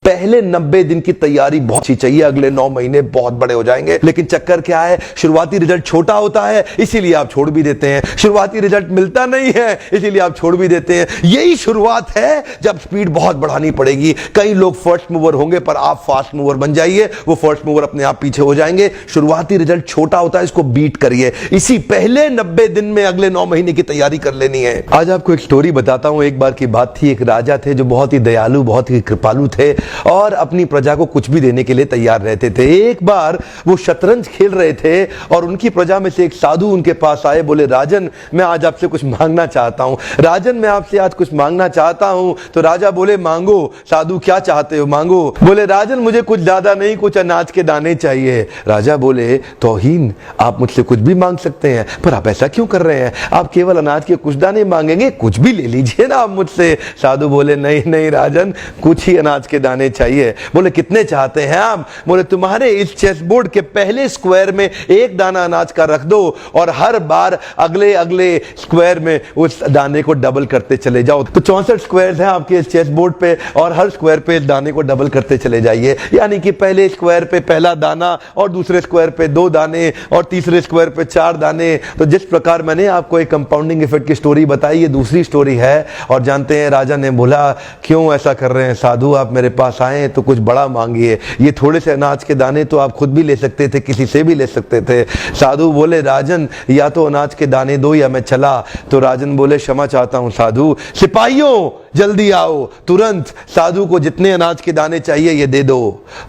पहले 90 दिन की तैयारी बहुत अच्छी चाहिए, अगले 9 महीने बहुत बड़े हो जाएंगे। लेकिन चक्कर क्या है, शुरुआती रिजल्ट छोटा होता है, इसीलिए आप छोड़ भी देते हैं। शुरुआती रिजल्ट मिलता नहीं है, इसीलिए आप छोड़ भी देते हैं। यही शुरुआत है जब स्पीड बहुत बढ़ानी पड़ेगी। कई लोग फर्स्ट मूवर होंगे, पर आप फास्ट मूवर बन जाइए, वो फर्स्ट मूवर अपने आप पीछे हो जाएंगे। शुरुआती रिजल्ट छोटा होता है, इसको बीट करिए। इसी पहले 90 दिन में अगले 9 महीने की तैयारी कर लेनी है। आज आपको एक स्टोरी बताता हूं। एक बार की बात थी, एक राजा थे जो बहुत ही दयालु, बहुत ही कृपालु थे और अपनी प्रजा को कुछ भी देने के लिए तैयार रहते थे। एक बार वो शतरंज खेल रहे थे और उनकी प्रजा में से एक साधु उनके पास आए। बोले, राजन मैं आज आपसे कुछ मांगना चाहता हूं। राजन मैं आपसे आज कुछ मांगना चाहता हूं। तो राजा बोले, मांगो। साधु, क्या चाहते हो, मांगो। बोले, राजन मुझे कुछ ज्यादा नहीं, कुछ अनाज के दाने चाहिए। राजा बोले, तौहीन, आप मुझसे कुछ भी मांग सकते हैं, पर आप ऐसा क्यों कर रहे हैं? आप केवल अनाज के कुछ दाने मांगेंगे, कुछ भी ले लीजिए ना आप मुझसे। साधु बोले, नहीं नहीं राजन, कुछ ही अनाज के दाने चाहिए। बोले, कितने चाहते हैं आप? बोले, तुम्हारे इस चेस बोर्ड के पहले स्क्वायर में एक दाना अनाज का रख दो और हर बार अगले अगले स्क्वायर में उस दाने को डबल करते चले जाओ। तो 64 स्क्वायर हैं आपके इस चेस बोर्ड पे और हर स्क्वायर पे इस दाने को डबल करते चले जाइए। यानी कि पहले स्क्वायर पे पहला दाना और दूसरे स्क्वायर पे 2 दाने और तीसरे स्क्वायर पे 4 दाने। तो जिस प्रकार मैंने आपको एक कंपाउंडिंग इफेक्ट की स्टोरी बताई, ये दूसरी स्टोरी है। और जानते हैं, राजा ने बोला, क्यों ऐसा कर रहे हैं साधु, आप मेरे पास आए तो कुछ बड़ा मांगिए। ये थोड़े से अनाज के दाने तो आप खुद भी ले सकते थे, किसी से भी ले सकते थे। साधु बोले, राजन या तो अनाज के दाने दो या मैं चला। तो राजन बोले, क्षमा चाहता हूं साधु, सिपाहियों जल्दी आओ तुरंत, साधु को जितने अनाज के दाने चाहिए ये दे दो।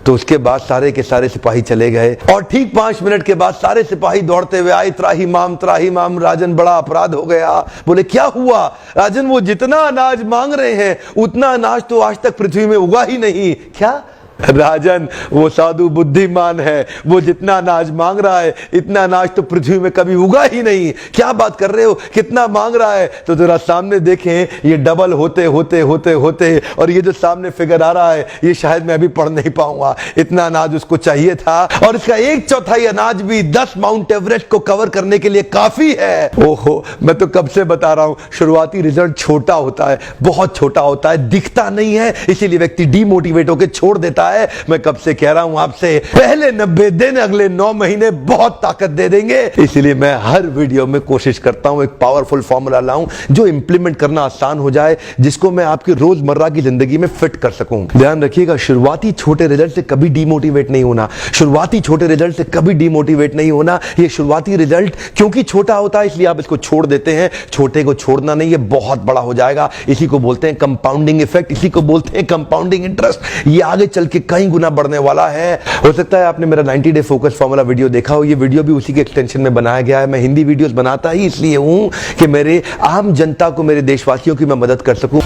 तो उसके बाद सारे के सारे सिपाही चले गए और ठीक 5 मिनट के बाद सारे सिपाही दौड़ते हुए आए, त्राहिमाम त्राहिमाम, राजन बड़ा अपराध हो गया। बोले, क्या हुआ? राजन, वो जितना अनाज मांग रहे हैं उतना अनाज तो आज तक पृथ्वी में उगा ही नहीं। क्या? राजन, वो साधु बुद्धिमान है, वो जितना अनाज मांग रहा है इतना अनाज तो पृथ्वी में कभी उगा ही नहीं। क्या बात कर रहे हो, कितना मांग रहा है? तो जरा सामने देखें, ये डबल होते होते होते होते और ये जो सामने फिगर आ रहा है ये शायद मैं अभी पढ़ नहीं पाऊंगा। इतना अनाज उसको चाहिए था और इसका 1/4 अनाज भी 10 माउंट एवरेस्ट को कवर करने के लिए काफी है। ओहो, मैं तो कब से बता रहा हूं, शुरुआती रिजल्ट छोटा होता है, बहुत छोटा होता है, दिखता नहीं है, इसीलिए व्यक्ति डीमोटिवेट होकर छोड़ देता है। मैं कब से कह रहा हूं आपसे, पहले 90 दिन अगले 9 महीने बहुत ताकत दे देंगे। इसलिए मैं हर वीडियो में कोशिश करता हूं एक पावरफुल फॉर्मूला लाऊं जो इंप्लीमेंट करना आसान हो जाए, जिसको मैं आपकी रोजमर्रा की जिंदगी में फिट कर सकूं। ध्यान रखिएगा, शुरुआती छोटे रिजल्ट से कभी डीमोटिवेट नहीं होना। शुरुआती छोटे रिजल्ट से कभी डीमोटिवेट नहीं होना। ये शुरुआती रिजल्ट क्योंकि छोटा होता है इसलिए आप इसको छोड़ देते हैं। छोटे को छोड़ना नहीं, ये बहुत बड़ा हो जाएगा। इसी को बोलते हैं कंपाउंडिंग इफेक्ट, इसी को बोलते हैं कंपाउंडिंग इंटरेस्ट। ये आगे चल के कई गुना बढ़ने वाला है। हो सकता है आपने मेरा 90 डे फोकस फॉर्मूला वीडियो देखा हो। ये वीडियो भी उसी के एक्सटेंशन में बनाया गया है। मैं हिंदी वीडियोस बनाता ही इसलिए हूं कि मेरे आम जनता को, मेरे देशवासियों की मैं मदद कर सकूं।